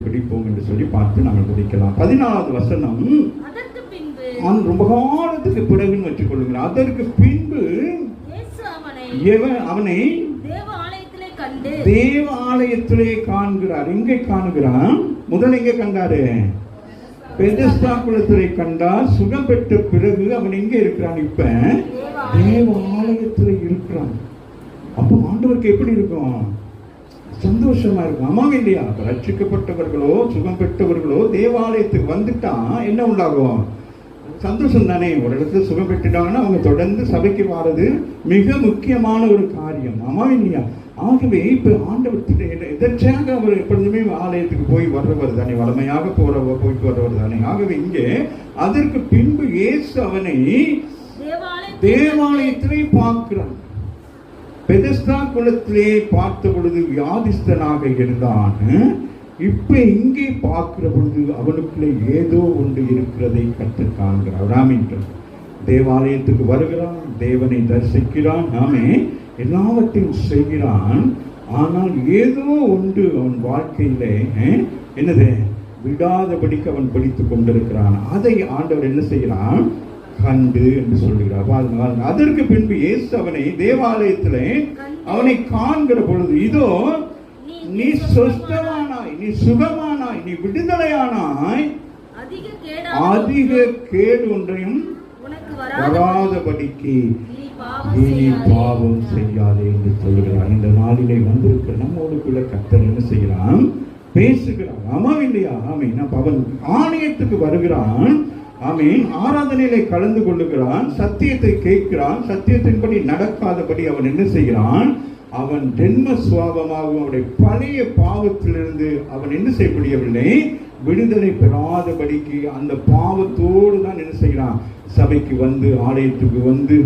பிடிப்போம் என்று சொல்லி பார்த்து நாங்கள் முடிக்கலாம். 14வது வசனம், ரொம்ப காலத்துக்கு பிறகுன்னு வச்சுக் கொள்ளுங்கள். அதற்கு பின்பு அவனை தேவ ஆலயத்திலே காண்கிறார். எங்கே காண்கிறான்? முதல் எங்கே கண்டாரு? பெதெஸ்தா குளத்திலே கண்டார். சுகம் பெற்ற பிறகு அவன் எங்கே இருக்கிறான்? இப்ப தேவ ஆலயத்திலே இருக்கிறான். அப்போ ஆண்டவருக்கு எப்படி இருக்கும்? சந்தோஷமா இருக்கும். ஆமாங்க இல்லையா? ரட்சிக்கப்பட்டவர்களோ சுகம் பெற்றவர்களோ தேவாலயத்துக்கு வந்துட்டா என்ன உண்டாகும்? சந்தோஷம் தானே. ஒரு இடத்துல சுகம் பெற்றுட்டாங்கன்னா அவங்க தொடர்ந்து சபைக்கு வாரது மிக முக்கியமான ஒரு காரியம். ஆமா இல்லையா? ஆகவே இப்ப ஆண்டவர் எதற்காக அவர் எப்பொழுதுமே ஆலயத்துக்கு போய் வர்றவர் தானே, வளமையாக போயிட்டு வர்றவர் தானே. ஆகவே இங்கே அதற்கு பின்பு இயேசு அவனை தேவாலயத்திலே பார்க்கிறான். பெதெஸ்தா குளத்திலே பார்த்த பொழுது வியாதிஸ்தனாக இருந்தான். இப்ப இங்கே பார்க்கிற பொழுது அவனுக்குள்ளே ஏதோ ஒன்று இருக்கிறதை கற்று காண்கிறான். ஆமென். தேவாலயத்துக்கு வருகிறான், தேவனை தரிசிக்கிறான், ஆமே எல்லாவற்றையும் செய்கிறான். ஆனால் ஏதோ ஒன்று அவன் வாழ்க்கையிலே என்னது விடாதபடிக்கு அவன் படித்துக் கொண்டிருக்கிறான். அதை ஆண்டவர் என்ன செய்கிறான்? கண்டு என்று சொல்லுகிறார். அதற்கு பின்பு இயேசு அவனை தேவாலயத்திலே அவனை காண்கிற பொழுது, இதோ நீ சொஸ்தமானாய், நீ சுகமானாய், நீ விடுதலையானாய், அதிக கேடு ஒன்றையும் வராதபடிக்கு இனி பாவம் செய்யாதே என்று சொல்லுகிறார். இந்த நாளிலே வந்திருக்கிற நம்மோடுக்குள்ள கர்த்தர் என்ன செய்கிறான்? பேசுகிறான். ஆமா இல்லையா? ஆமென். அவன் ஆலயத்துக்கு வருகிறான். ஆமென். ஆராதனையிலே கலந்து கொள்ளுகிறான், சத்தியத்தை கேட்கிறான். சத்தியத்தின்படி நடக்காதபடி அவன் என்ன செய்கிறான்? அவன் ஜென்ம சுவாபமாக அவனுடைய பழைய பாவத்திலிருந்து அவன் என்ன செய்ய முடியவில்லை? விடுதலை பெறாதபடிக்கு அந்த பாவத்தோடு தான் என்ன செய்கிறான்? சபைக்கு வந்து ஆலயத்துக்கு வந்து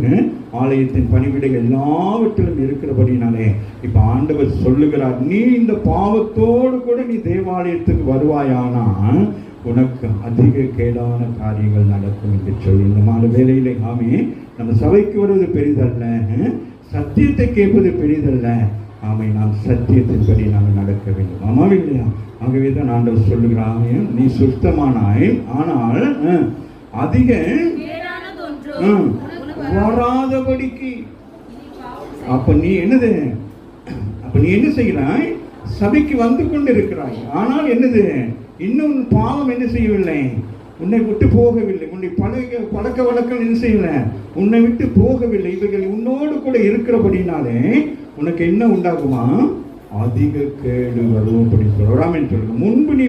ஆலயத்தின் பணிவிடைகள் எல்லாவற்றிலும் இருக்கிறபடினாலே இப்ப ஆண்டவர் சொல்லுகிறார், நீ இந்த பாவத்தோடு கூட நீ தேவாலயத்துக்கு வருவாயானா உனக்கு அதிக கேடான காரியங்கள் நடக்கும் என்று சொல்லி இந்த மாலை வேளையிலே ஆமே நம்ம சபைக்கு வருவது பெரிதல்ல, சத்தியத்தை கேட்பது பெரிதல்ல. ஆமை நாம் சத்தியத்தின்படி நாம் நடக்க வேண்டும். ஆமாம் இல்லையா? ஆகவே தான் ஆண்டவர் சொல்லுகிறான், நீ சுத்தமானாய், ஆனால் அதிக வராதபடிக்கு. அப்ப நீ என்னது? அப்ப நீ என்ன செய்கிறாய்? சபைக்கு வந்து கொண்டு இருக்கிறாய். ஆனால் என்னது? இன்னும் பாவம் என்ன செய்யவில்லை? உன்னை விட்டு போகவில்லை. உன்னை பழக்க வழக்கம் என்ன செய்யல? உன்னை விட்டு போகவில்லை. இவைகள் உன்னோடு கூட இருக்கிறபடினாலே உனக்கு என்ன உண்டாகுமா? அதிக கேடு வரும். முன்பு நீ